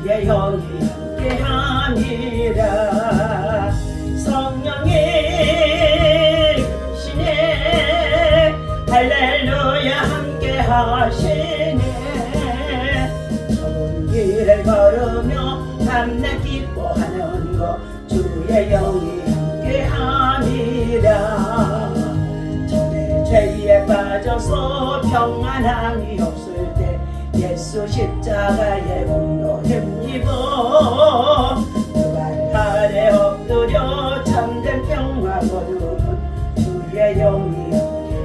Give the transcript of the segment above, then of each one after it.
주의 영이 함께함이라. 성령이 시네 할렐루야 함께하시네. 좁은 길을 걸으며 밤낮 기뻐하는 것 주의 영이 함께함이라. 전에 죄에 빠져서 평안함이 없을 때 예수 십자가의 공로 힘입어 발 아래 엎드려 참된 평화 거두는 주의 영이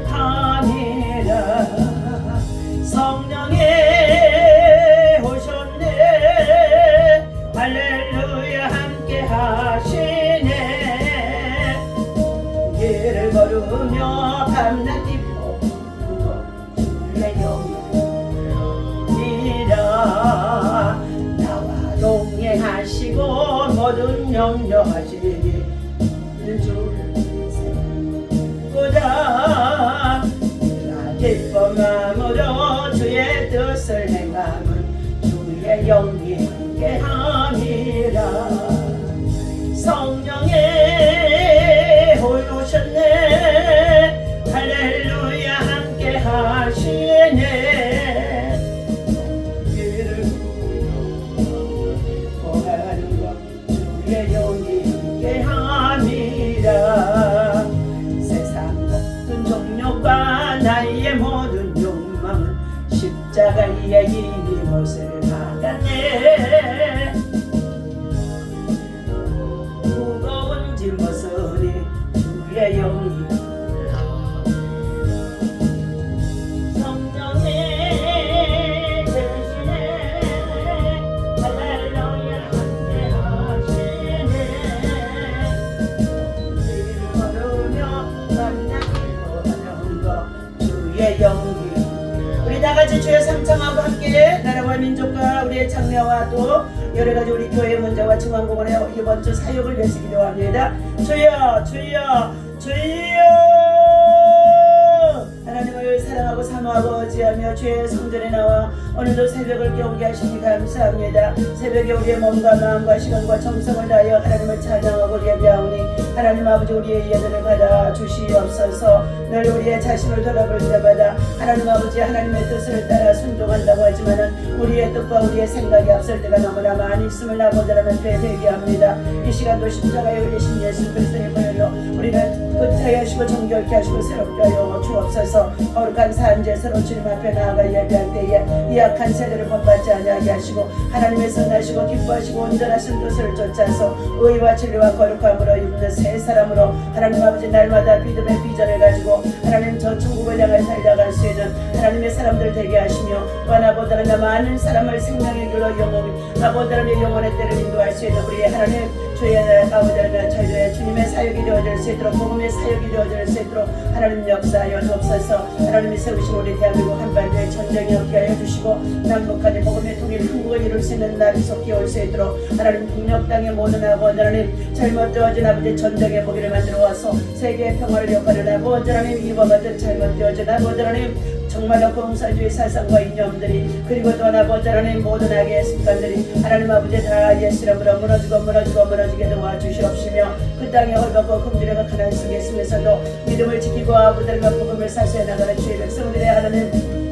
함이라. 성령이 오셨네 할렐루야 함께 하시네. 길을 걸으며 밤낮 기뻐 주의 영이라. 나와 동행하시고 모든 염려하시니 주보다 기쁜 마음으로 주의 뜻을 행함은 주의 영이 함께함이라. 성령이 오셨네 할렐루야 함께하시네. 길을 걸어가는 것 주의 영이 함께함이라. 세상 모든 종력과 나의 모든 욕망은 십자가의 힘임을 받았네. 무거운 짐벗으니 주의 영이 성령이 되시네 할렐루야 함께하시네. 길을 걸으며 밤낮 기뻐하는 것 주의 영이. 우리 다같이 주여 상창하고 함께 나라와 민족과 우리의 장래와 또 여러가지 우리 교회 문제와 중앙공원의 이번 주 사역을 위해서 기도합니다. 주여 주여 주여. 하나님을 사랑하고 사모하고 어지하며 주의 성전에 나와 오늘도 새벽을 깨우게 하시니 감사합니다. 새벽에 우리의 몸과 마음과 시간과 정성을 다하여 하나님을 찬양하고 예배하오니 하나님 아버지 우리의 예배를 받아 주시옵소서. 늘 우리의 자신을 돌아볼 때마다 하나님 아버지 하나님의 뜻을 따라 순종한다고 하지만은 우리의 뜻과 우리의 생각이 앞설 때가 너무나 많이 있음을 나보다라는 되새기합니다. 이 시간도 십자가에 흘리신 예수 그리스도의 보혈로 우리는 끝하게 하시고 정결케 하시고 새롭게 하여 주옵소서. 거룩한 산제스러운 주님 앞에 나아가 예배할 때에 이 악한 세대를 본받지 아니하게 하시고 하나님의 선하시고 기뻐하시고 온전하신 뜻을 쫓아서 의와 진리와 거룩함으로 입는 새 사람으로 하나님 아버지 날마다 믿음의 비전을 가지고 하나님 저 천국을 향해 달려갈 수 있는 하나님의 사람들 되게 하시며 또 하나보다는 많은 사람을 생명의 길로 영원히 아버지의 영원의 때를 인도할 수 있는 우리의 하나님 주의 아버지는 저희들의 주님의 사역이 되어질 수 있도록 복음의 사역이 되어질 수 있도록 하나님 역사하여 주옵소서. 하나님이 세우신 우리 대한민국 한반도에 전쟁이 없게 하여 주시고 남북한의 복음의 통일 한국을 이룰 수 있는 날이 속히 올 수 있도록 하나님 북녘 땅의 모든 아버지 하나님 잘못되어진 아버지 전쟁의 무기를 만들어 와서 세계의 평화를 역할을 아버지 하나님 이와 같은 잘못되어진 아버지 하나님 정말로 공산주의 사상과 이념들이 그리고 또 아버지 하나님 모든 악의 습관들이 하나님 아버지 다 예수 이름으로 무너지게 도와주시옵시며 그 땅에 헐벗고 금주려가 가난 속에 있으면서도 믿음을 지키고 아버지 하나님과 복음을 사수해 나가는 주의 백성들의 하나님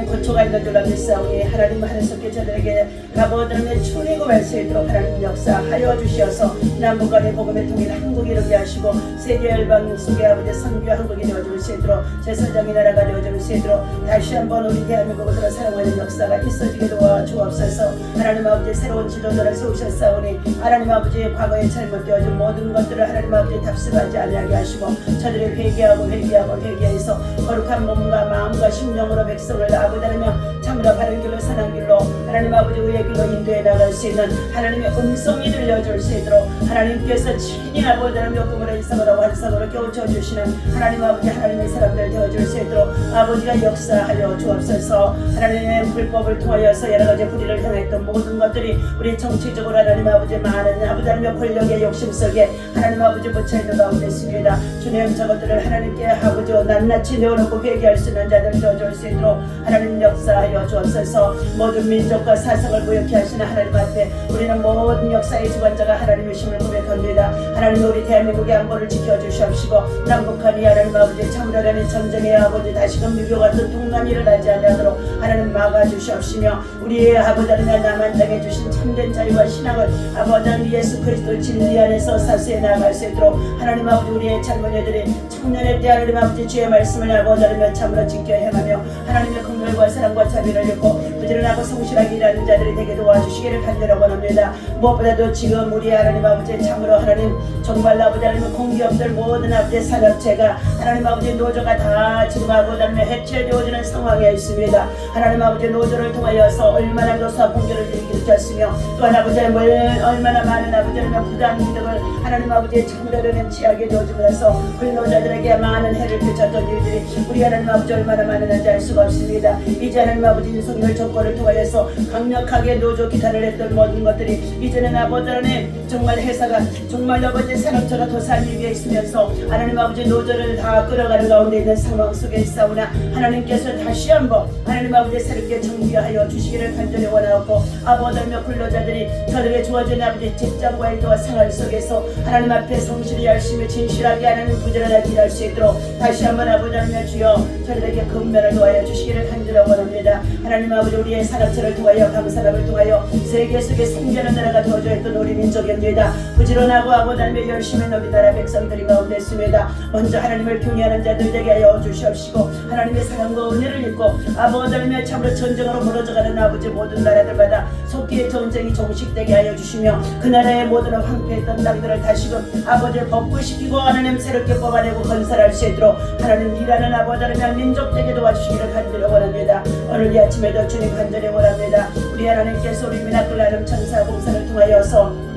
고초가 있는 줄로 믿사오니 하나님 하늘속에 저들에게 아버지 하나님의 충이고 할 수 있도록 하나님 역사하여 주시어서 남북간의 복음의 통일 한국이 이루게 하시고 세계 열방 속에 아버지 선교 한국이 되어줄 수 있도록 제사장의 나라가 되어줄 수 있도록 다시 한번 우리 대한민국을 사랑하는 역사가 있어지게 도와주옵소서. 하나님 아버지 새로운 지도자를 세우셨사오니 하나님 아버지 과거에 잘못되어진 모든 것들을 하나님 아버지 답습하지 아니하게 하시고 저들이 회개해서 거룩한 몸과 마음과 심령으로 백성을 아버지 하나님 참으로 바른 길로 선한 길로 하나님 아버지 의의 길로 인도해 나갈 수 있는 하나님의 음성이 들려줄 수 있도록 하나님께서 친히 아버지 하나님 요금으로 일상으로 완성으로 깨우쳐 주시는 하나님 아버지 하나님의 사람들 되어줄 수 있도록 아버지가 역사하여 주옵소서. 하나님의 불법을 통하여서 여러가지 불의를 행했던 모든 것들이 우리 정치적으로 하나님 아버지 많은 아버지 하나님의 권력의 욕심 속에 하나님 아버지 묻혀있는 가운데 있습니다. 주님 저것들을 하나님께 아버지 낱낱이 내어놓고 회개할 수 있는 자들 되어줄 수 있도록 하나님 역사하여 주옵소서. 모든 민족과 사성을 무역케 하시는 하나님 앞에 우리는 모든 역사의 주관자가 하나님이심을 고백합니다. 하나님 우리 대한민국의 안보를 지켜주시옵시고 남북한이 하나님 아버지 참으라는 전쟁의 아버지 다시금 미국 같은 동남이 일어나지 않도록 하나님 막아주시옵시며 우리의 아버지 하나님 남한 땅에 주신 참된 자유와 신앙을 아버지 하나님 예수 그리스도 진리 안에서 사수해 나아갈 수 있도록 하나님 아버지 우리의 젊은이들이 청년의 때 하나님 아버지 주의 말씀을 아버지 하나님 참으로 지켜 행하며 하나님의 긍휼과 사랑과 자비를 읽고 부지런하고 성실하게 일하는 자들이 되게 도와주시기를 간절히 원합니다. 무엇보다도 지금 우리 하나님 아버지 참으로 하나님 정말 아버지 하나님 공기업들 모든 아버지 산업체가 하나님 아버지 노조가 다 지금 아버지 하나님 해체되어지는 상황에 있습니다. 하나님 아버지 노조를 통하여서 얼마나 노사 공개를 일으켰으며 또한 아버지 얼마나 많은 아버지 하나님 부당 이득을 하나님 아버지의 참으로는 취하게 되어지면서 근로자들에게 많은 해를 끼쳤던 일들이 우리 하나님 아버지 얼마나 많은지 알 수가 없습니다. 이제 하나님 아버지 윤석열 정권을 통하여서 강력하게 노조 기탄을 했던 모든 것들이 이제는 아버지 하나님 정말 회사가 정말 아버지 산업체가 도산 위기에 있으면서 하나님 아버지 노조를 다 끌어가는 가운데 있는 상황 속에 있사오나 하나님께서 다시 한번 하나님 아버지 새롭게 정비하여 주시기를 간절히 원하고 아버지 하나님 근로자들이 저들에게 주어진 아버지 직장과 일과 생활 속에서 하나님 앞에 성실히 열심히 진실하게 하나님 부지런하게 일할 수 있도록 다시 한번 아버지 하나님 주여 저들에게 근면을 도와여 주시기를 간절히 원합니다. 하나님 아버지 우리의 산업체를 통하여 강산업을 통하여 세계 속에 생존하는 나라가 되어져 있던 우리 민족입니다. 부지런하고 아버지 하나님의 열심히 우리 나라 백성들이 가운데 있습니다. 먼저 하나님을 경외하는 자들 되게 하여 주시옵시고 하나님의 사랑과 은혜를 입고 아버지 하나님의 참으로 전쟁으로 벌어져가는 아버지 모든 나라들마다 속기의 전쟁이 종식되게 하여 주시며 그 나라의 모든 황폐했던 땅들을 다시금 아버지를 복구시키고 하나님 새롭게 뽑아내고 건설할 수 있도록 하나님 일하는 아버지 하나님의 민족 되게 도와주시기를 간절히 원합니다. 오늘 이 아침에도 주님 간절히 원합니다. 우리 하나님께서 우리 미나클 하나님 천사 공사를 통하여서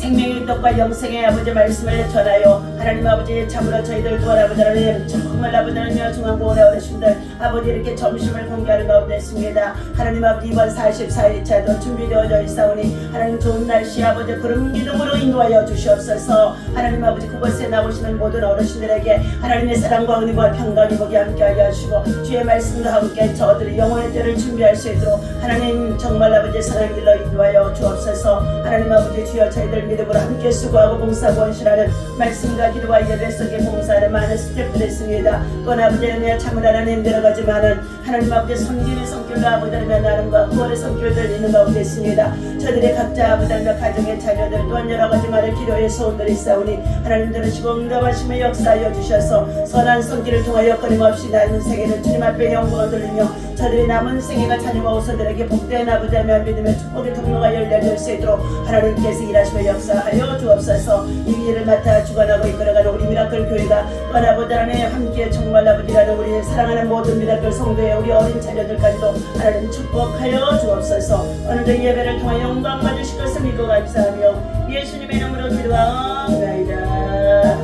생명의 떡과 영생의 아버지 말씀을 전하여 하나님 아버지 참으로 저희들 또한 아버지 하나님 정말 아버지 하나님 중앙고원의 어르신들 아버지 이렇게 점심을 공개하는 가운데 있습니다. 하나님 아버지 이번 44일차도 준비되어져 있사오니 하나님 좋은 날씨 아버지 구름 기둥으로 인도하여 주시옵소서. 하나님 아버지 그곳에 나오시는 모든 어르신들에게 하나님의 사랑과 은혜와 평강이 복이 함께하여 주시고 주의 말씀과 함께 저들이 영혼의 때를 준비할 수 있도록 하나님 정말 아버지 사랑 길로 인도하여 주옵소서. 하나님 아버지 주여 저희들 믿음으로 함께 수고하고 봉사하고 헌신하는 말씀과 기도와 예배 속에 봉사하는 많은 스태프들이 있습니다. 또한 아버지 하나님 참을 하나님 여러 가지 많은 하나님 아버지 섬기는 성격과 아버지 하나님의 나름과 구원의 성격들 있는 가운데 있습니다. 저들의 각자 아버지 하나님의 가정의 자녀들 또한 여러 가지 많은 기도의 소원들이 있사오니 하나님 들으시고 응답하심의 역사하여 주셔서 선한 성기를 통하여 끊임없이 남은 생애는 주님 앞에 영광을 돌리며 저들의 남은 생애가 자녀와 오서들에게 복된 아버지 하나님의 믿음의 축복의 통로가 열려질 수 있도록 하나님께서 일하시며 역사하여 주옵소서. 이 일을 맡아 주관하고 이끌어가는 우리 미라클 교회가 또한 아버지 하나님 함께 정말 아버지라는 우리 사랑하는 모든 미라클 성도의 우리 어린 자녀들까지도 하나님 축복하여 주옵소서. 오늘도 예배를 통하여 영광 받으실 것을 믿고 감사하며 예수님의 이름으로 기도하옵나이다.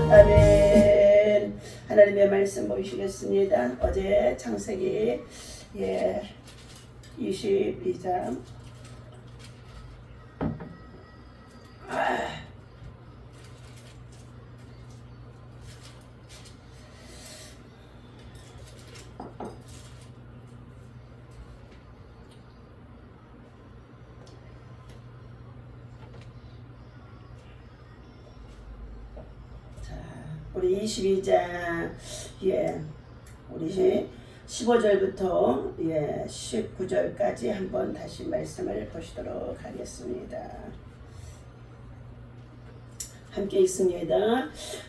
아멘. 하나님의 말씀 보시겠습니다. 어제 창세기 22장 우리 22장 우리 15절부터 19절까지 한번 다시 말씀을 보시도록 하겠습니다. 함께 있습니다.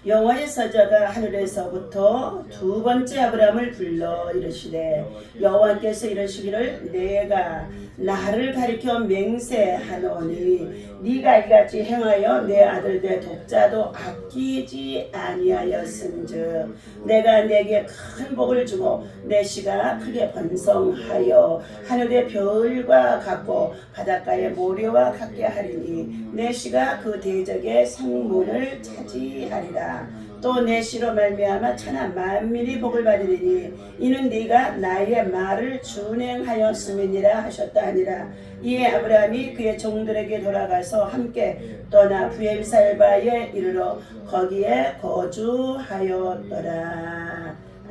여호와의 사자가 하늘에서부터 두 번째 아브라함을 불러 이르시되 여호와께서 이르시기를 내가 나를 가리켜 맹세하노니 네가 이같이 행하여 내 아들 내 독자도 아끼지 아니하였은즉 내가 내게 큰 복을 주고 내 씨가 크게 번성하여 하늘의 별과 같고 바닷가의 모래와 같게 하리니 내 씨가 그 대적의 성문을 차지하리라. 또 내 씨로 말미암아 천하 만민이 복을 받으리니 이는 네가 나의 말을 준행하였음이니라 하셨다 하니라. 이에 아브라함이 그의 종들에게 돌아가서 함께 떠나 부엘살바에 이르러 거기에 거주하였더라.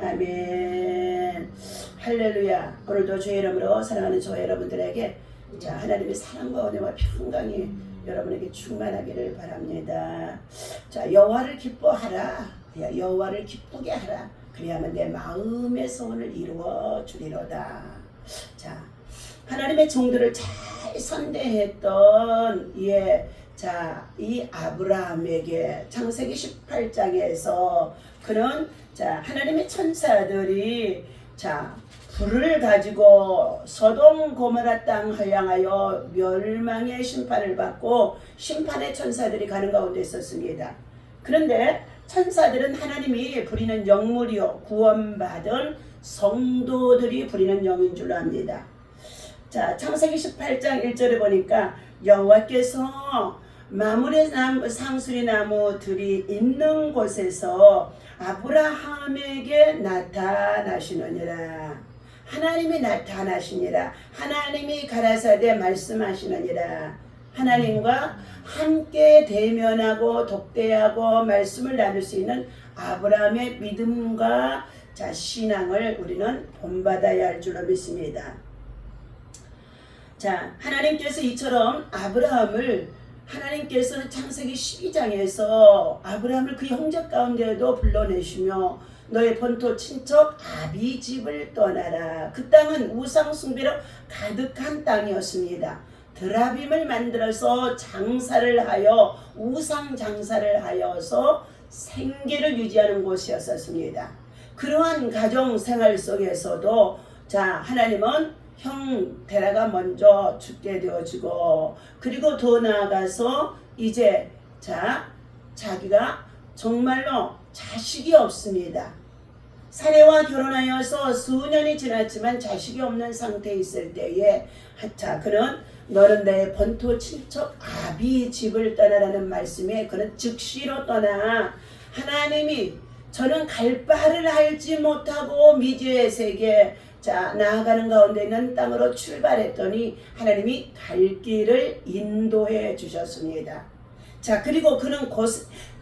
아멘. 할렐루야. 오늘도 주의 이름으로 사랑하는 저 여러분들에게 자 하나님의 사랑과 은혜와 평강이 여러분에게 충만하기를 바랍니다. 자 여호와를 기뻐하라. 여호와를 기쁘게 하라. 그리하면 내 마음의 소원을 이루어 주리로다. 자 하나님의 종들을 잘 선대했던 이 아브라함에게 창세기 18장에서 그런 하나님의 천사들이 불을 가지고 소돔 고모라 땅을 향하여 멸망의 심판을 받고 심판의 천사들이 가는 가운데 있었습니다. 그런데 천사들은 하나님이 부리는 영물이요 구원받은 성도들이 부리는 영인 줄로 압니다. 창세기 18장 1절에 보니까 여호와께서 마물의 상수리 나무들이 있는 곳에서 아브라함에게 나타나시느니라. 하나님이 나타나시니라. 하나님이 가라사대 말씀하시느니라. 하나님과 함께 대면하고 독대하고 말씀을 나눌 수 있는 아브라함의 믿음과 신앙을 우리는 본받아야 할 줄로 믿습니다. 하나님께서 이처럼 하나님께서는 창세기 12장에서 아브라함을 그 형제 가운데에도 불러내시며 너의 본토 친척 아비 집을 떠나라. 그 땅은 우상 숭배로 가득한 땅이었습니다. 드라빔을 만들어서 장사를 하여 우상 장사를 하여서 생계를 유지하는 곳이었습니다. 그러한 가정 생활 속에서도 하나님은 형 데라가 먼저 죽게 되어지고 그리고 더 나아가서 이제 자기가 정말로 자식이 없습니다. 사례와 결혼하여서 수년이 지났지만 자식이 없는 상태에 있을 때에 그는 너는 내 본토 친척 아비 집을 떠나라는 말씀에 그는 즉시로 떠나 하나님이 저는 갈 바를 알지 못하고 미지의 세계 나아가는 가운데 있는 땅으로 출발했더니 하나님이 갈 길을 인도해 주셨습니다. 그리고 그는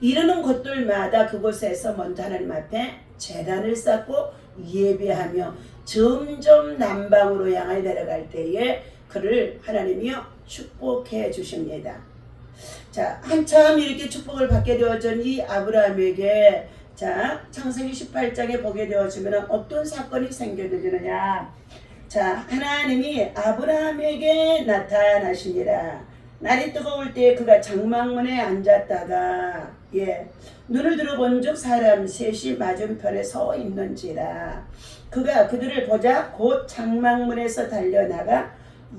이르는 곳들마다 그곳에서 먼저 하나님 앞에 제단을 쌓고 예배하며 점점 남방으로 향해 내려갈 때에 그를 하나님이여 축복해 주십니다. 한참 이렇게 축복을 받게 되어진 이 아브라함에게 창세기 18장에 보게 되어지면 어떤 사건이 생겨지느냐. 하나님이 아브라함에게 나타나시니라. 날이 뜨거울 때 그가 장막문에 앉았다가 눈을 들어본 즉 사람 셋이 맞은편에 서 있는지라. 그가 그들을 보자 곧 장막문에서 달려나가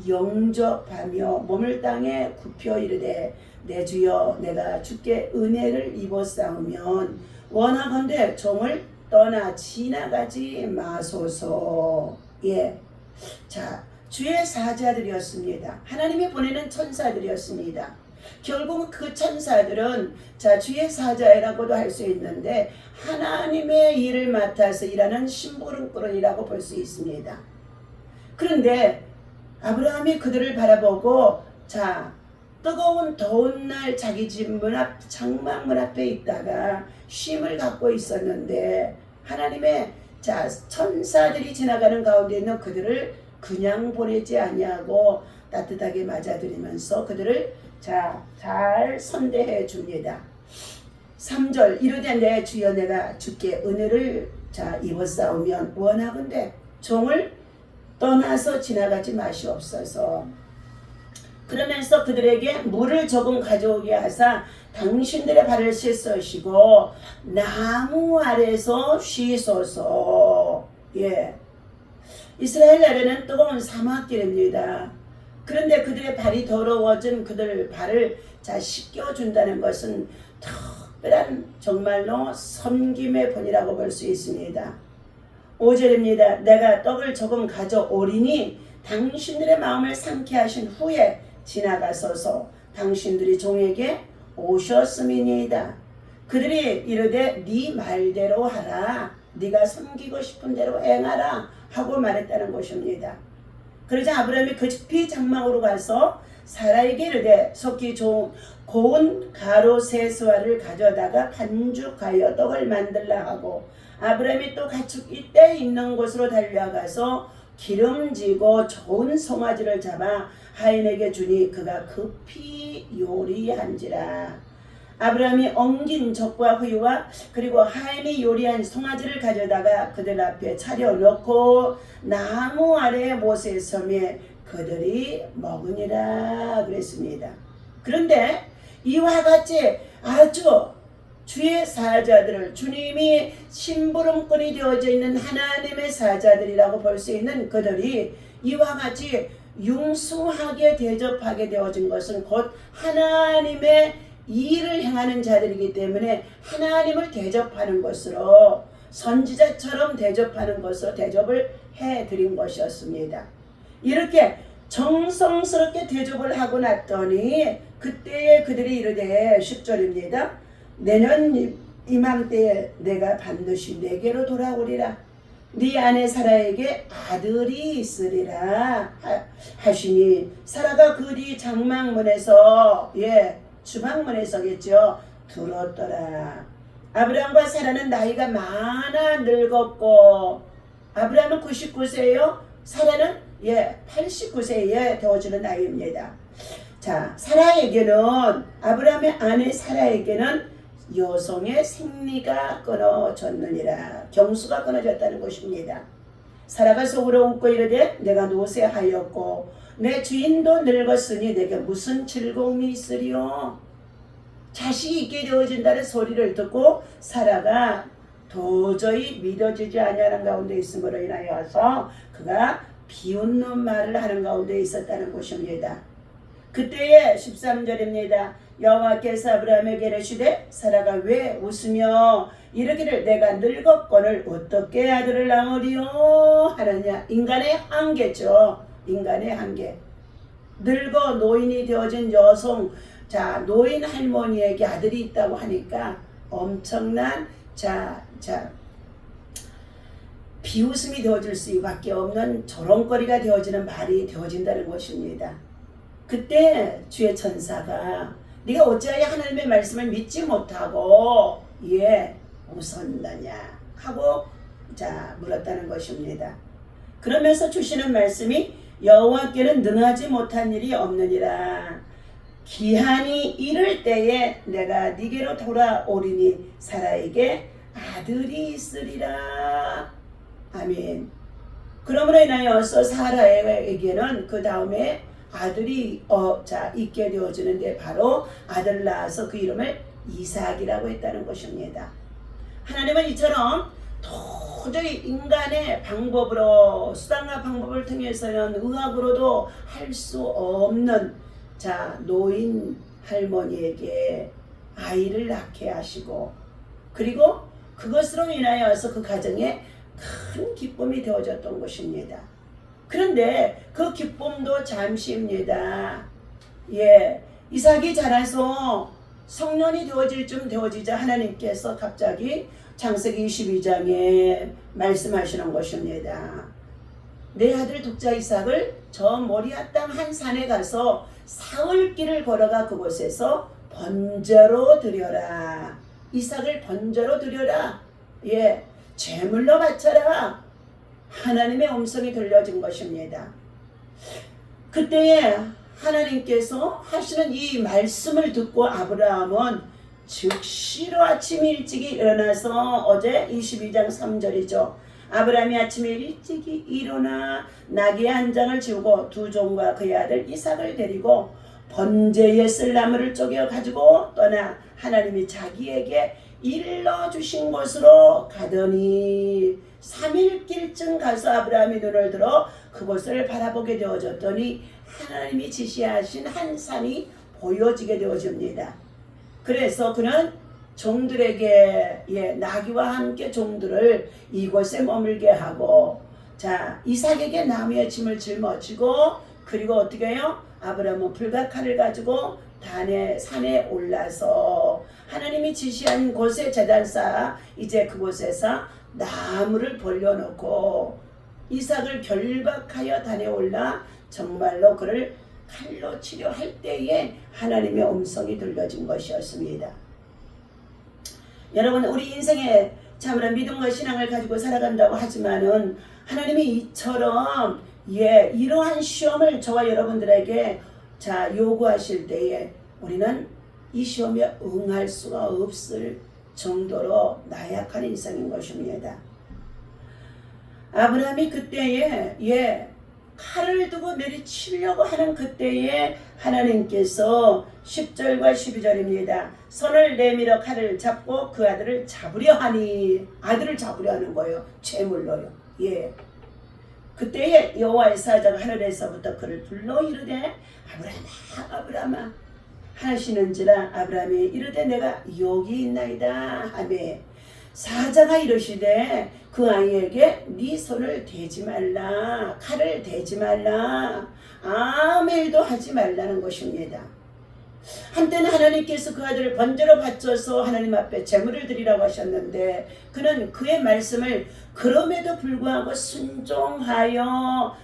영접하며 몸을 땅에 굽혀 이르되 내 주여 내가 주께 은혜를 입었사오면 원하건대 종을 떠나 지나가지 마소서. 주의 사자들이었습니다. 하나님이 보내는 천사들이었습니다. 결국 그 천사들은 주의 사자라고도 할 수 있는데 하나님의 일을 맡아서 일하는 심부름꾼이라고 볼 수 있습니다. 그런데 아브라함이 그들을 바라보고 뜨거운 더운 날 자기 집 문 앞 장막문 앞에 있다가 쉼을 갖고 있었는데 하나님의 천사들이 지나가는 가운데 있는 그들을 그냥 보내지 아니하고 따뜻하게 맞아들이면서 그들을 잘 선대해 줍니다. 3절 이르되 내 주여 내가 주께 은혜를 입었사오면 원하건대 종을 떠나서 지나가지 마시옵소서. 그러면서 그들에게 물을 조금 가져오게 하사 당신들의 발을 씻으시고 나무 아래서 쉬소서. 이스라엘 나라는 뜨거운 사막길입니다. 그런데 그들의 발이 더러워진 그들 발을 씻겨준다는 것은 특별한 정말로 섬김의 본이라고 볼 수 있습니다. 5절입니다. 내가 떡을 조금 가져오리니 당신들의 마음을 상케 하신 후에 지나가소서. 당신들이 종에게 오셨음이니이다. 그들이 이르되 네 말대로 하라. 네가 섬기고 싶은 대로 행하라 하고 말했다는 것입니다. 그러자 아브라함이 급히 장막으로 가서 사라에게 이르되 속기 좋은 고운 가루 세 수알을 가져다가 반죽하여 떡을 만들라 하고 아브라함이 또 가축 떼 있는 곳으로 달려가서 기름지고 좋은 송아지를 잡아 하인에게 주니 그가 급히 요리한지라. 아브라함이 엉긴 젖과 후유와 그리고 하인이 요리한 송아지를 가져다가 그들 앞에 차려놓고 나무 아래 못에 섬에 그들이 먹으니라 그랬습니다. 그런데 이와 같이 아주 주의 사자들을, 주님이 심부름꾼이 되어져 있는 하나님의 사자들이라고 볼 수 있는 그들이 이와 같이 융숭하게 대접하게 되어진 것은 곧 하나님의 일을 행하는 자들이기 때문에 하나님을 대접하는 것으로, 선지자처럼 대접하는 것으로 대접을 해드린 것이었습니다. 이렇게 정성스럽게 대접을 하고 났더니 그때에 그들이 이르되 10절입니다. 내년 이맘때에 내가 반드시 내게로 돌아오리라. 네 아내 사라에게 아들이 있으리라 하시니 사라가 그 뒤 장막문에서, 주방문에서겠죠, 들었더라. 아브라함과 사라는 나이가 많아 늙었고, 아브라함은 99세예요. 사라는 89세에 되어주는 나이입니다. 자, 사라에게는, 아브라함의 아내 사라에게는 여성의 생리가 끊어졌느니라. 경수가 끊어졌다는 것입니다. 사라가 속으로 웃고 이르되 내가 노쇠하였고 내 주인도 늙었으니 내게 무슨 즐거움이 있으리요. 자식이 있게 되어진다는 소리를 듣고 사라가 도저히 믿어지지 아니하는 가운데 있음으로 인하여서 그가 비웃는 말을 하는 가운데 있었다는 것입니다. 그때에 13절입니다. 여호와께서 아브라함에게 이르시되 사라가 왜 웃으며 이르기를 내가 늙었거늘 어떻게 아들을 낳으리요 하느냐. 인간의 한계죠. 인간의 한계. 늙어 노인이 되어진 여성, 노인 할머니에게 아들이 있다고 하니까 엄청난 비웃음이 되어질 수밖에 없는 조롱거리가 되어지는 말이 되어진다는 것입니다. 그때 주의 천사가 네가 어찌하여 하나님의 말씀을 믿지 못하고 웃었느냐 하고 물었다는 것입니다. 그러면서 주시는 말씀이 여호와께는 능하지 못한 일이 없느니라. 기한이 이를 때에 내가 네게로 돌아오리니 사라에게 아들이 있으리라. 아멘. 그러므로 인하여서 사라에게는 그 다음에 아들이 있게 되어지는데 바로 아들을 낳아서 그 이름을 이삭이라고 했다는 것입니다. 하나님은 이처럼 도저히 인간의 방법으로, 수단과 방법을 통해서는 의학으로도 할 수 없는 노인 할머니에게 아이를 낳게 하시고, 그리고 그것으로 인하여서 그 가정에 큰 기쁨이 되어졌던 것입니다. 그런데 그 기쁨도 잠시입니다. 이삭이 자라서 성년이 되어질 쯤 되어지자 하나님께서 갑자기 창세기 22장에 말씀하시는 것입니다. 내 아들 독자 이삭을 저 모리아 땅 한 산에 가서 사흘길을 걸어가 그곳에서 번제로 드려라. 이삭을 번제로 드려라. 제물로 바쳐라. 하나님의 음성이 들려진 것입니다. 그때에 하나님께서 하시는 이 말씀을 듣고 아브라함은 즉시로 아침 일찍이 일어나서, 어제 22장 3절이죠. 아브라함이 아침에 일찍이 일어나 나귀 한 장을 지우고 두 종과 그의 아들 이삭을 데리고 번제에 쓸 나무를 쪼개 가지고 떠나 하나님이 자기에게 일러주신 곳으로 가더니 3일길쯤 가서 아브라함이 눈을 들어 그곳을 바라보게 되어졌더니 하나님이 지시하신 한 산이 보여지게 되어집니다. 그래서 그는 종들에게 나귀와 함께 종들을 이곳에 머물게 하고, 이삭에게 나무의 짐을 짊어지고, 그리고 어떻게 해요? 아브라함은 불과 칼을 가지고 단의 산에 올라서 하나님이 지시한 곳에 제단 쌓아 이제 그곳에서 나무를 벌려놓고 이삭을 결박하여 단에 올라 정말로 그를 칼로 치료할 때에 하나님의 음성이 들려진 것이었습니다. 여러분, 우리 인생에 참으로 믿음과 신앙을 가지고 살아간다고 하지만은 하나님이 이처럼 이러한 시험을 저와 여러분들에게 요구하실 때에 우리는 이 시험에 응할 수가 없을 정도로 나약한 인생인 것입니다. 아브라함이 그때에 칼을 두고 내리치려고 하는 그때에 하나님께서 10절과 12절입니다. 손을 내밀어 칼을 잡고 그 아들을 잡으려 하니, 아들을 잡으려 하는 거예요. 제물로요. 그때에 여호와의 사자가 하늘에서부터 그를 불러 이르되 아브라함아 아브라함아 하시는지라 아브라함이 이르되 내가 여기 있나이다 하매 사자가 이르시되 그 아이에게 네 손을 대지 말라, 칼을 대지 말라, 아무 일도 하지 말라는 것입니다. 한때는 하나님께서 그 아들을 번제로 바쳐서 하나님 앞에 제물을 드리라고 하셨는데 그는 그의 말씀을 그럼에도 불구하고 순종하여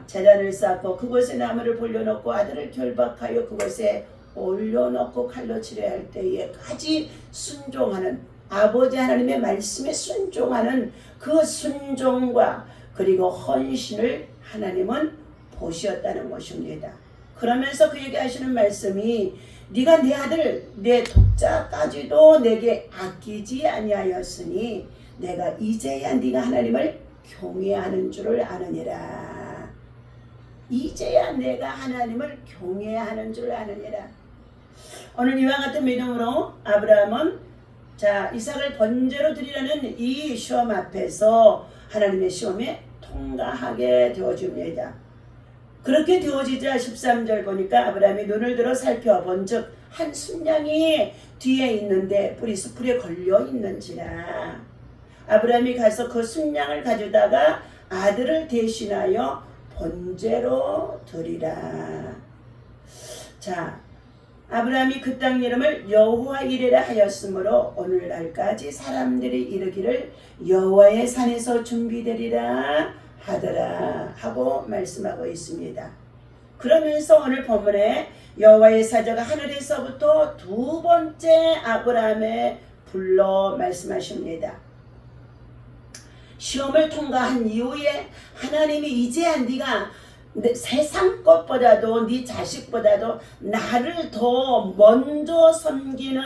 제단을 쌓고 그곳에 나무를 벌려놓고 아들을 결박하여 그곳에 올려놓고 칼로 치려야 할 때에까지 순종하는, 아버지 하나님의 말씀에 순종하는 그 순종과 그리고 헌신을 하나님은 보셨다는 것입니다. 그러면서 그에게 하시는 말씀이 네가 내 아들 내 독자까지도 내게 아끼지 아니하였으니 내가 이제야 네가 하나님을 경외하는 줄을 아느니라. 이제야 내가 하나님을 경외하는 줄을 아느니라. 오늘 이와 같은 믿음으로 아브라함은 이삭을 번제로 드리라는 이 시험 앞에서 하나님의 시험에 통과하게 되어집니다. 그렇게 되어지자 13절 보니까 아브라함이 눈을 들어 살펴본 즉 한 순양이 뒤에 있는데 뿌리 수풀에 걸려 있는지라. 아브라함이 가서 그 순양을 가져다가 아들을 대신하여 번제로 드리라. 아브라함이 그 땅 이름을 여호와 이레라 하였으므로 오늘날까지 사람들이 이르기를 여호와의 산에서 준비되리라 하더라 하고 말씀하고 있습니다. 그러면서 오늘 본문에 여호와의 사자가 하늘에서부터 두 번째 아브라함에 불러 말씀하십니다. 시험을 통과한 이후에 하나님이 이제야 네가 세상 것보다도 네 자식보다도 나를 더 먼저 섬기는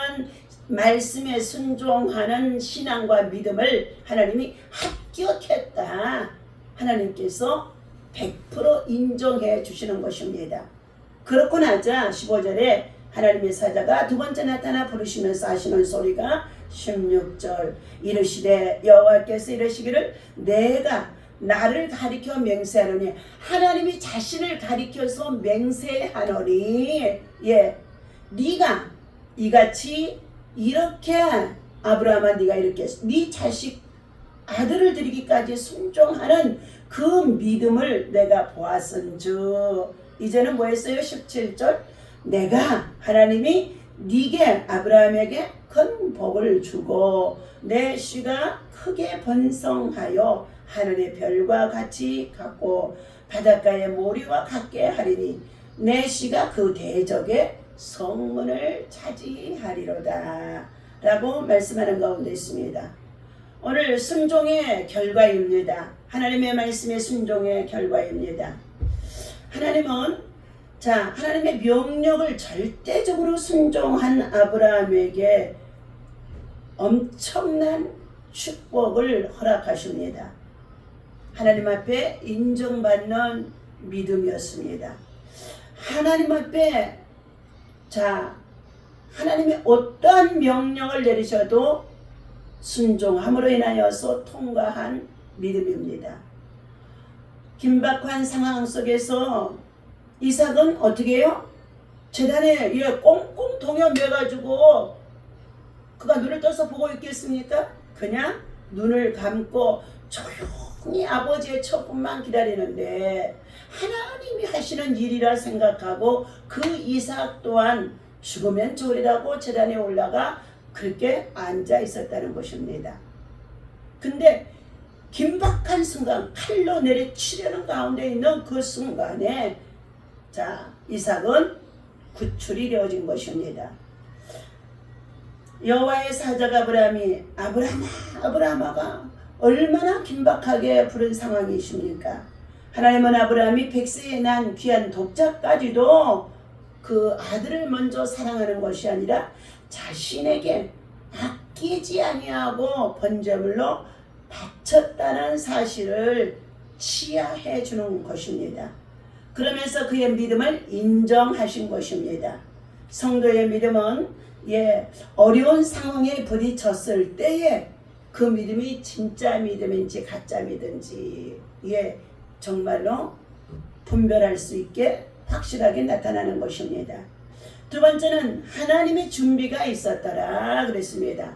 말씀에 순종하는 신앙과 믿음을 하나님이 합격했다. 하나님께서 100% 인정해 주시는 것입니다. 그렇고 나자 15절에 하나님의 사자가 두 번째 나타나 부르시면서 하시는 소리가 16절 이르시되 여호와께서 이르시기를 내가 나를 가리켜 맹세하노니, 하나님이 자신을 가리켜서 맹세하노니 네가 이같이 이렇게 아브라함아 네가 이렇게 네 자식 아들을 드리기까지 순종하는 그 믿음을 내가 보았은즉 이제는 뭐 했어요? 17절 내가 하나님이 네게 아브라함에게 큰 복을 주고 내 씨가 크게 번성하여 하늘의 별과 같이 같고 바닷가의 모리와 같게 하리니 내 씨가 그 대적의 성문을 차지하리로다 라고 말씀하는 가운데 있습니다. 오늘 순종의 결과입니다. 하나님의 말씀의 순종의 결과입니다. 하나님은 하나님의 명령을 절대적으로 순종한 아브라함에게 엄청난 축복을 허락하십니다. 하나님 앞에 인정받는 믿음이었습니다. 하나님 앞에 하나님의 어떠한 명령을 내리셔도 순종함으로 인하여서 통과한 믿음입니다. 긴박한 상황 속에서 이삭은 어떻게 해요? 제단에 꽁꽁 동여매가지고 그가 눈을 떠서 보고 있겠습니까? 그냥 눈을 감고 조용히 아버지의 첩분만 기다리는데 하나님이 하시는 일이라 생각하고 그 이삭 또한 죽으면 좋으리라고 제단에 올라가 그렇게 앉아 있었다는 것입니다. 근데 긴박한 순간 칼로 내리치려는 가운데 있는 그 순간에 이삭은 구출이 되어진 것입니다. 여호와의 사자가 아브라함이 아브라함아 아브라함아가 얼마나 긴박하게 부른 상황이십니까? 하나님은 아브라함이 100세에 난 귀한 독자까지도 그 아들을 먼저 사랑하는 것이 아니라 자신에게 아끼지 아니하고 번제물로 바쳤다는 사실을 치하해 주는 것입니다. 그러면서 그의 믿음을 인정하신 것입니다. 성도의 믿음은 어려운 상황에 부딪혔을 때에 그 믿음이 진짜 믿음인지 가짜 믿음인지 정말로 분별할 수 있게 확실하게 나타나는 것입니다. 두 번째는 하나님의 준비가 있었더라 그랬습니다.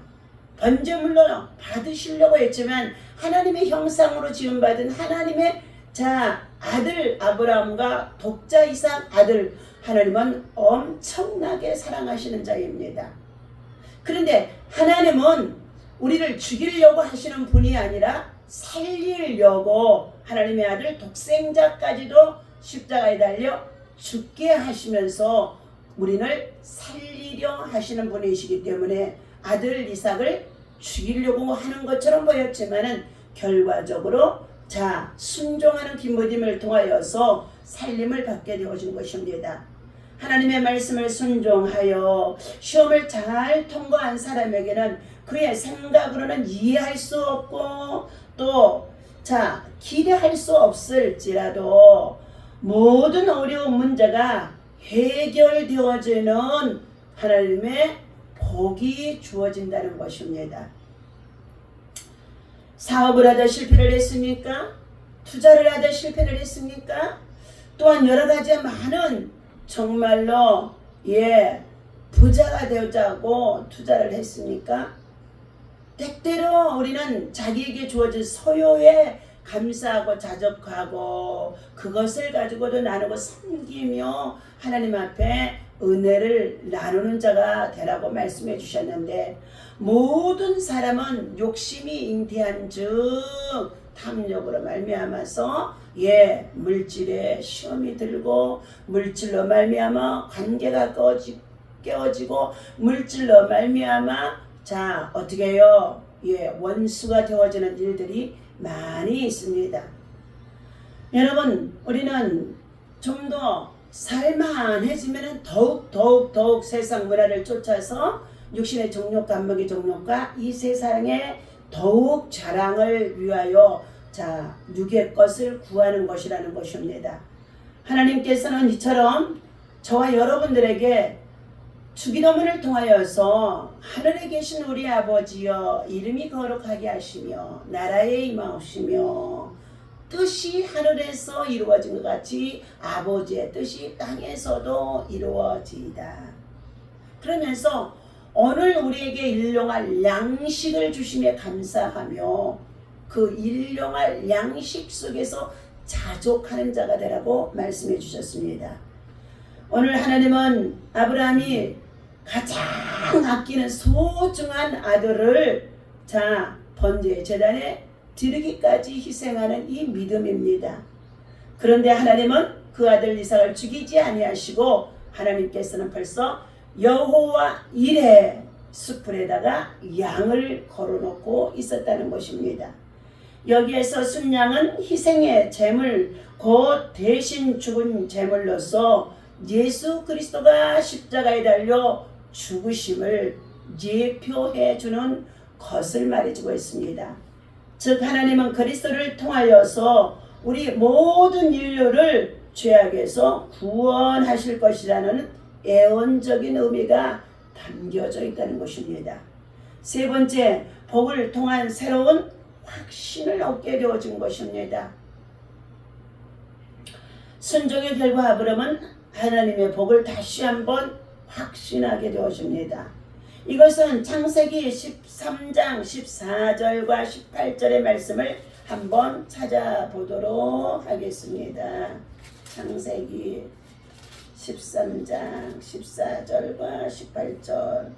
번제물로 받으시려고 했지만 하나님의 형상으로 지음받은 하나님의 아들 아브라함과 독자 이삭 아들 하나님은 엄청나게 사랑하시는 자입니다. 그런데 하나님은 우리를 죽이려고 하시는 분이 아니라 살리려고 하나님의 아들 독생자까지도 십자가에 달려 죽게 하시면서 우리를 살리려 하시는 분이시기 때문에 아들 이삭을 죽이려고 하는 것처럼 보였지만은 결과적으로 순종하는 디모데를 통하여서 살림을 받게 되어진 것입니다. 하나님의 말씀을 순종하여 시험을 잘 통과한 사람에게는 그의 생각으로는 이해할 수 없고 또 기대할 수 없을지라도 모든 어려운 문제가 해결되어지는 하나님의 복이 주어진다는 것입니다. 사업을 하다 실패를 했습니까? 투자를 하다 실패를 했습니까? 또한 여러 가지 많은 정말로 부자가 되자고 투자를 했습니까? 때때로 우리는 자기에게 주어진 소요에 감사하고 자족하고 그것을 가지고도 나누고 섬기며 하나님 앞에 은혜를 나누는 자가 되라고 말씀해 주셨는데 모든 사람은 욕심이 잉태한 즉 탐욕으로 말미암아서 물질에 시험이 들고 물질로 말미암아 관계가 깨어지고 물질로 말미암아 어떻게 해요? 원수가 되어지는 일들이 많이 있습니다. 여러분 우리는 좀 더 살만해지면 더욱 세상 문화를 쫓아서 육신의 정욕과 안목의 정욕과 이 세상에 더욱 자랑을 위하여 육의 것을 구하는 것이라는 것입니다. 하나님께서는 이처럼 저와 여러분들에게 주기도문을 통하여서 하늘에 계신 우리 아버지여 이름이 거룩하게 하시며 나라에 임하옵시며 뜻이 하늘에서 이루어진 것 같이 아버지의 뜻이 땅에서도 이루어지이다. 그러면서 오늘 우리에게 일용할 양식을 주심에 감사하며 그 일용할 양식 속에서 자족하는 자가 되라고 말씀해 주셨습니다. 오늘 하나님은 아브라함이 가장 아끼는 소중한 아들을 번제 제단에 드리기까지 희생하는 이 믿음입니다. 그런데 하나님은 그 아들 이삭을 죽이지 아니하시고 하나님께서는 벌써 여호와 이레 숯불에다가 양을 걸어놓고 있었다는 것입니다. 여기에서 순양은 희생의 제물 곧 대신 죽은 제물로서 예수 그리스도가 십자가에 달려 죽으심을 예표해 주는 것을 말해주고 있습니다. 즉 하나님은 그리스도를 통하여서 우리 모든 인류를 죄악에서 구원하실 것이라는 애원적인 의미가 담겨져 있다는 것입니다. 세 번째, 복을 통한 새로운 확신을 얻게 되어진 것입니다. 순종의 결과 아브라함은 하나님의 복을 다시 한번 확신하게 되어집니다. 이것은 창세기 13장 14절과 18절의 말씀을 한번 찾아보도록 하겠습니다. 창세기 13장 14절과 18절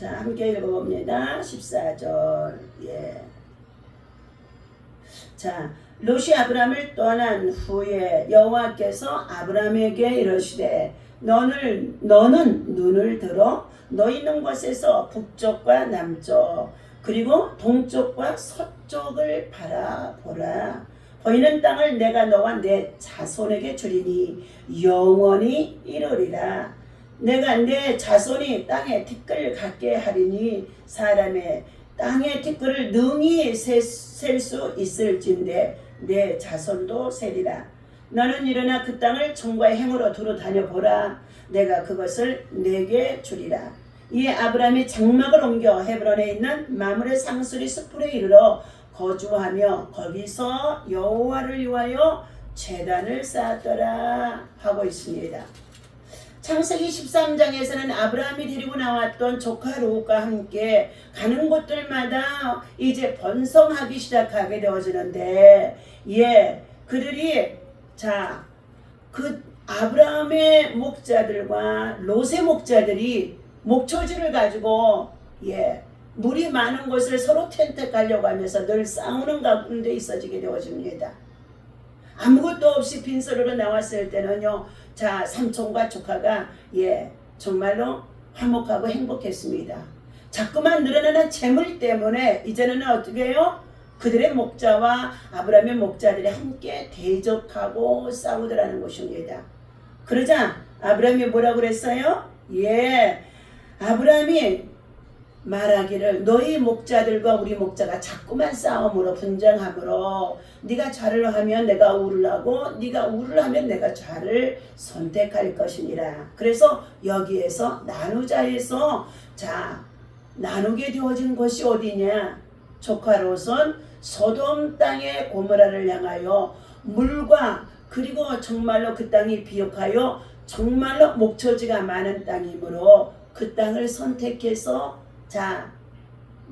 함께 읽어봅니다. 14절 롯이 아브라함을 떠난 후에 여호와께서 아브라함에게 이르시되 너는 눈을 들어 너 있는 곳에서 북쪽과 남쪽 그리고 동쪽과 서쪽을 바라보라. 보이는 땅을 내가 너와 내 자손에게 주리니 영원히 이르리라. 내가 내 자손이 땅에 티끌을 갖게 하리니 사람의 땅의 티끌을 능히 셀 수 있을진데 내 자손도 세리라. 너는 일어나 그 땅을 정과의 행으로 두루 다녀보라. 내가 그것을 내게 주리라. 이에 아브라함이 장막을 옮겨 헤브론에 있는 마므레 상수리 숲에 이르러 거주하며 거기서 여호와를 위하여 제단을 쌓았더라 하고 있습니다. 창세기 13장에서는 아브라함이 데리고 나왔던 조카 롯과 함께 가는 곳들마다 이제 번성하기 시작하게 되어지는데 그들이 그 아브라함의 목자들과 롯의 목자들이 목초지를 가지고 물이 많은 곳을 서로 텐트 가려고 하면서 늘 싸우는 가운데 있어지게 되어집니다. 아무것도 없이 빈소리로 나왔을 때는요, 삼촌과 조카가 정말로 화목하고 행복했습니다. 자꾸만 늘어나는 재물 때문에 이제는 어떻게 해요? 그들의 목자와 아브라함의 목자들이 함께 대적하고 싸우더라는 것입니다. 그러자 아브라함이 뭐라고 그랬어요? 아브라함이 말하기를 너희 목자들과 우리 목자가 자꾸만 싸움으로 분쟁함으로 네가 좌를 하면 내가 우를 하고 네가 우를 하면 내가 좌를 선택할 것이니라. 그래서 여기에서 나누자에서 나누게 되어진 곳이 어디냐? 조카 롯은 소돔 땅의 고모라를 향하여 물과 그리고 정말로 그 땅이 비옥하여 정말로 목초지가 많은 땅이므로 그 땅을 선택해서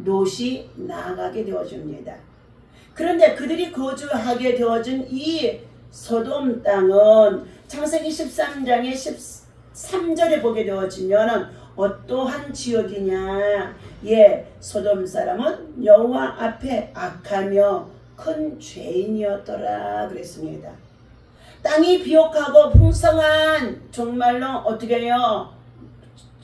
롯이 나아가게 되어집니다. 그런데 그들이 거주하게 되어진 이 소돔 땅은 창세기 13장의 13절에 보게 되어지면 어떠한 지역이냐? 소돔 사람은 여호와 앞에 악하며 큰 죄인이었더라 그랬습니다. 땅이 비옥하고 풍성한 정말로 어떻게 해요?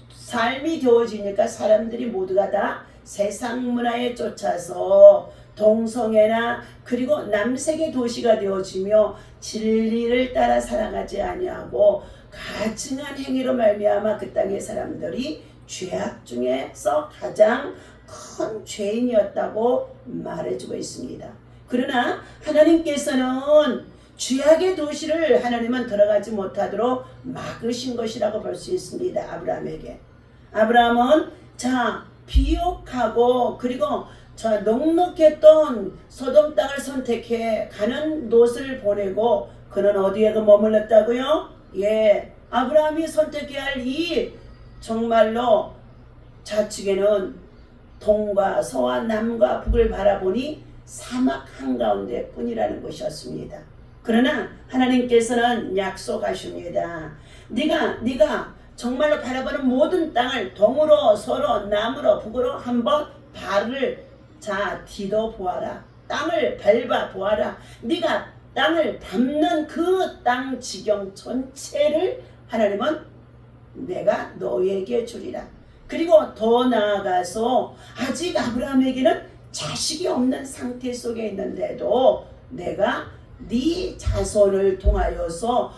삶이 되어지니까 사람들이 모두가 다 세상 문화에 쫓아서 동성애나 그리고 남색의 도시가 되어지며 진리를 따라 살아가지 아니하고 가증한 행위로 말미암아 그 땅의 사람들이 죄악 중에서 가장 큰 죄인이었다고 말해주고 있습니다. 그러나 하나님께서는 죄악의 도시를 하나님은 들어가지 못하도록 막으신 것이라고 볼 수 있습니다. 아브라함에게. 아브라함은 비옥하고 그리고 넉넉했던 소돔 땅을 선택해 가는 롯을 보내고 그는 어디에 머물렀다고요? 아브라함이 선택해야 할 이 정말로 좌측에는 동과 서와 남과 북을 바라보니 사막 한가운데 뿐이라는 것이었습니다. 그러나 하나님께서는 약속하십니다. 네가 정말로 바라보는 모든 땅을 동으로 서로 남으로 북으로 한번 발을 디뎌 보아라. 땅을 밟아 보아라. 네가 땅을 밟는 그 땅 지경 전체를 하나님은 내가 너에게 주리라. 그리고 더 나아가서 아직 아브라함에게는 자식이 없는 상태 속에 있는데도 내가 네 자손을 통하여서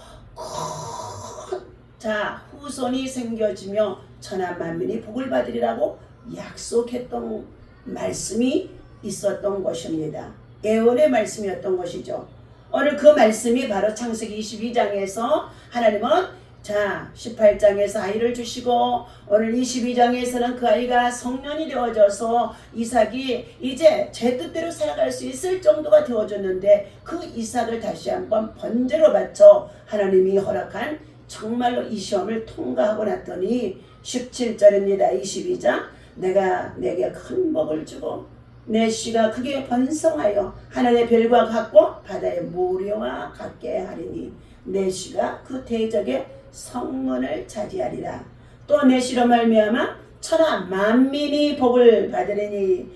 후손이 생겨지며 천하만민이 복을 받으리라고 약속했던 말씀이 있었던 것입니다. 예언의 말씀이었던 것이죠. 오늘 그 말씀이 바로 창세기 22장에서 하나님은 18장에서 아이를 주시고 오늘 22장에서는 그 아이가 성년이 되어져서 이삭이 이제 제 뜻대로 살아갈 수 있을 정도가 되어졌는데 그 이삭을 다시 한번 번제로 바쳐 하나님이 허락한 정말로 이 시험을 통과하고 났더니 17절입니다. 22장 내가 내게 큰 복을 주고 내 씨가 크게 번성하여 하늘의 별과 같고 바다의 모래와 같게 하리니 내 씨가 그 대적의 성문을 차지하리라. 또 내 씨로 말미암아 천하 만민이 복을 받으리니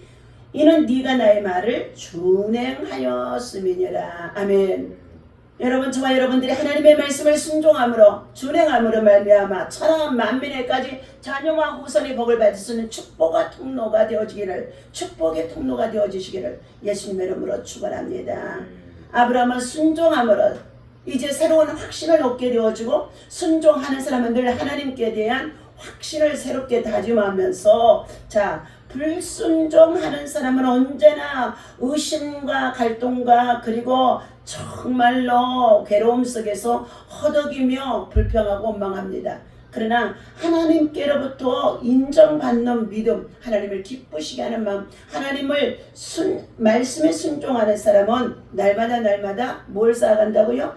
이는 네가 나의 말을 준행하였음이니라. 아멘. 여러분, 저와 여러분들이 하나님의 말씀을 순종함으로 준행함으로 말미암아 천하 만민에까지 자녀와 후손의 복을 받을 수 있는 축복의 통로가 되어지시기를 예수님의 이름으로 축원합니다. 아브라함은 순종함으로 이제 새로운 확신을 얻게 되어지고, 순종하는 사람은 늘 하나님께 대한 확신을 새롭게 다짐하면서, 불순종하는 사람은 언제나 의심과 갈등과 그리고 정말로 괴로움 속에서 허덕이며 불평하고 원망합니다. 그러나 하나님께로부터 인정받는 믿음, 하나님을 기쁘시게 하는 마음, 하나님을 말씀에 순종하는 사람은 날마다 뭘 쌓아간다고요?